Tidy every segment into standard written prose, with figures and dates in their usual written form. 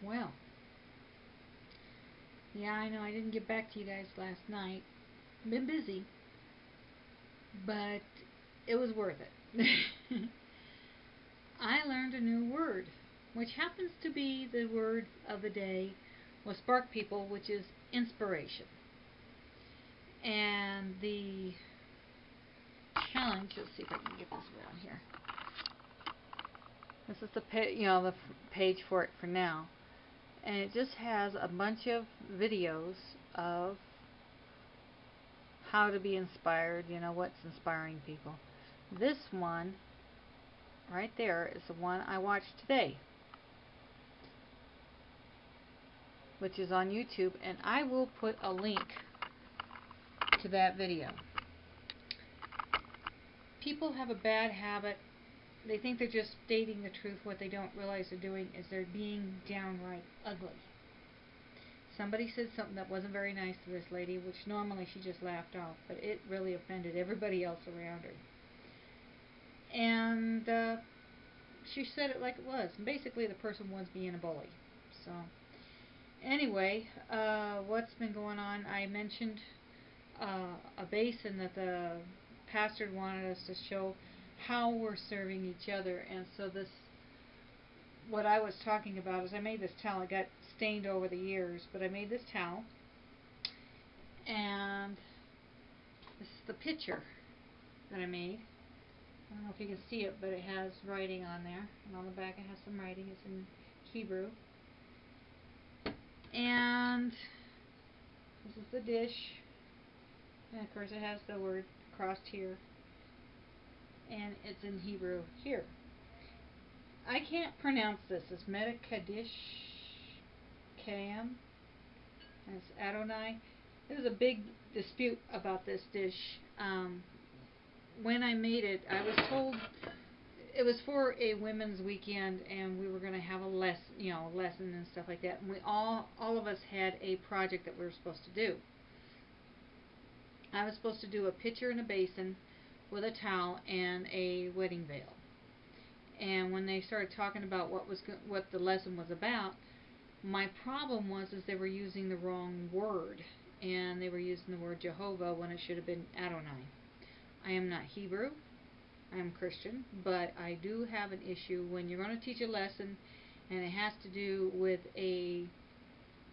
Well, yeah, I know I didn't get back to you guys last night. Been busy, but it was worth it. I learned a new word, which happens to be the word of the day with Spark People, which is inspiration. And the challenge, let's see if I can get this around here. This is the the page for it for now, and it just has a bunch of videos of how to be inspired, what's inspiring people. This one right there is the one I watched today, which is on YouTube, and I will put a link to that video. People have a bad habit. They think they're just stating the truth. What they don't realize they're doing is they're being downright ugly. Somebody said something that wasn't very nice to this lady, which normally she just laughed off, but it really offended everybody else around her. And she said it like it was. And basically, the person was being a bully. So, anyway, what's been going on? I mentioned a basin that the pastor wanted us to show how we're serving each other. And so this, what I was talking about is I made this towel. It got stained over the years, but I made this towel, and this is the picture that I made. I don't know if you can see it, but it has writing on there, and on the back it has some writing. It's in Hebrew. And this is the dish, and of course it has the word crossed here, and it's in Hebrew here. I can't pronounce this. It's Medakadish Kam, and it's Adonai. There was a big dispute about this dish. When I made it, I was told it was for a women's weekend, and we were going to have a lesson and stuff like that. And we all of us had a project that we were supposed to do. I was supposed to do a pitcher and a basin with a towel and a wedding veil. And when they started talking about what the lesson was about, my problem was they were using the wrong word, and they were using the word Jehovah when it should have been Adonai. I am not Hebrew. I am Christian, but I do have an issue when you're going to teach a lesson and it has to do with a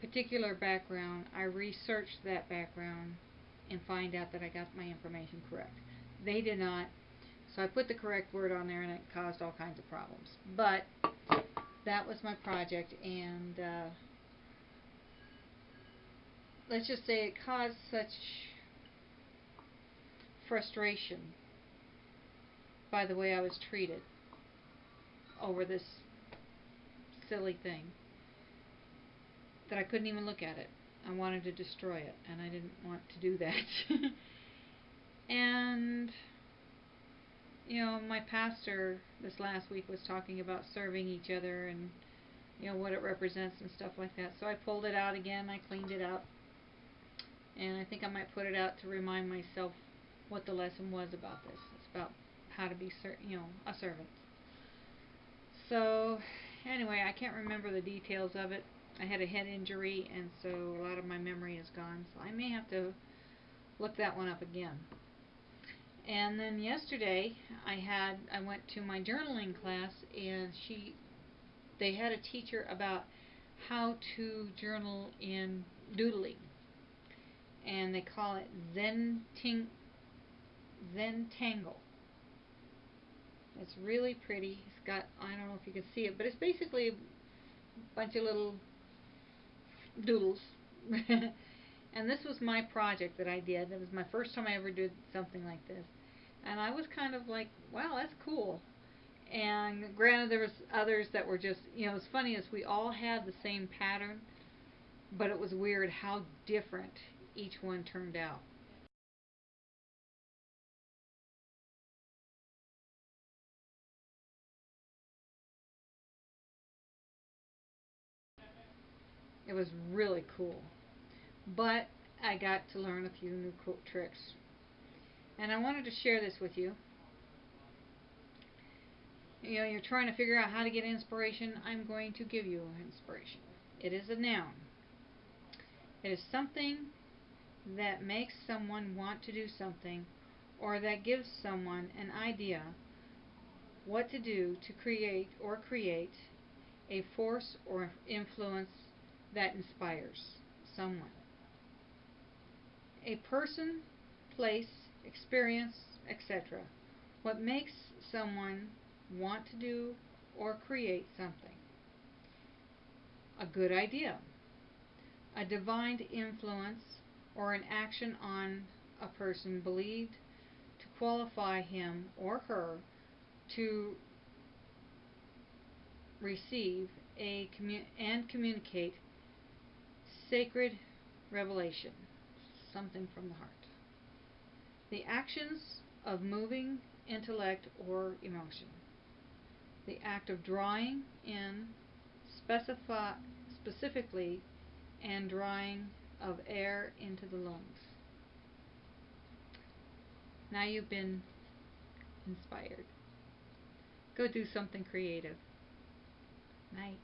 particular background. I researched that background and find out that I got my information correct. They did not, so I put the correct word on there, and it caused all kinds of problems. But that was my project, and let's just say it caused such frustration by the way I was treated over this silly thing that I couldn't even look at it. I wanted to destroy it, and I didn't want to do that. And my pastor this last week was talking about serving each other and what it represents and stuff like that. So I pulled it out again. I cleaned it up, and I think I might put it out to remind myself what the lesson was about this. It's about how to be a servant. So anyway, I can't remember the details of it. I had a head injury, and so a lot of my memory is gone. So I may have to look that one up again. And then yesterday I went to my journaling class, and they had a teacher about how to journal in doodling, and they call it Zentangle. It's really pretty. It's got, I don't know if you can see it, but it's basically a bunch of little doodles. And this was my project that I did. It was my first time I ever did something like this. And I was kind of like, wow, that's cool. And granted, there was others that were just, it's funny is we all had the same pattern, but it was weird how different each one turned out. It was really cool. But I got to learn a few new cool tricks. And I wanted to share this with you. You're trying to figure out how to get inspiration. I'm going to give you inspiration. It is a noun. It is something that makes someone want to do something, or that gives someone an idea what to do to create a force or influence that inspires someone. A person, place, experience, etc. What makes someone want to do or create something. A good idea. A divine influence or an action on a person believed to qualify him or her to receive and communicate sacred revelation, something from the heart. The actions of moving intellect or emotion. The act of drawing in specifically and drawing of air into the lungs. Now you've been inspired. Go do something creative. Night.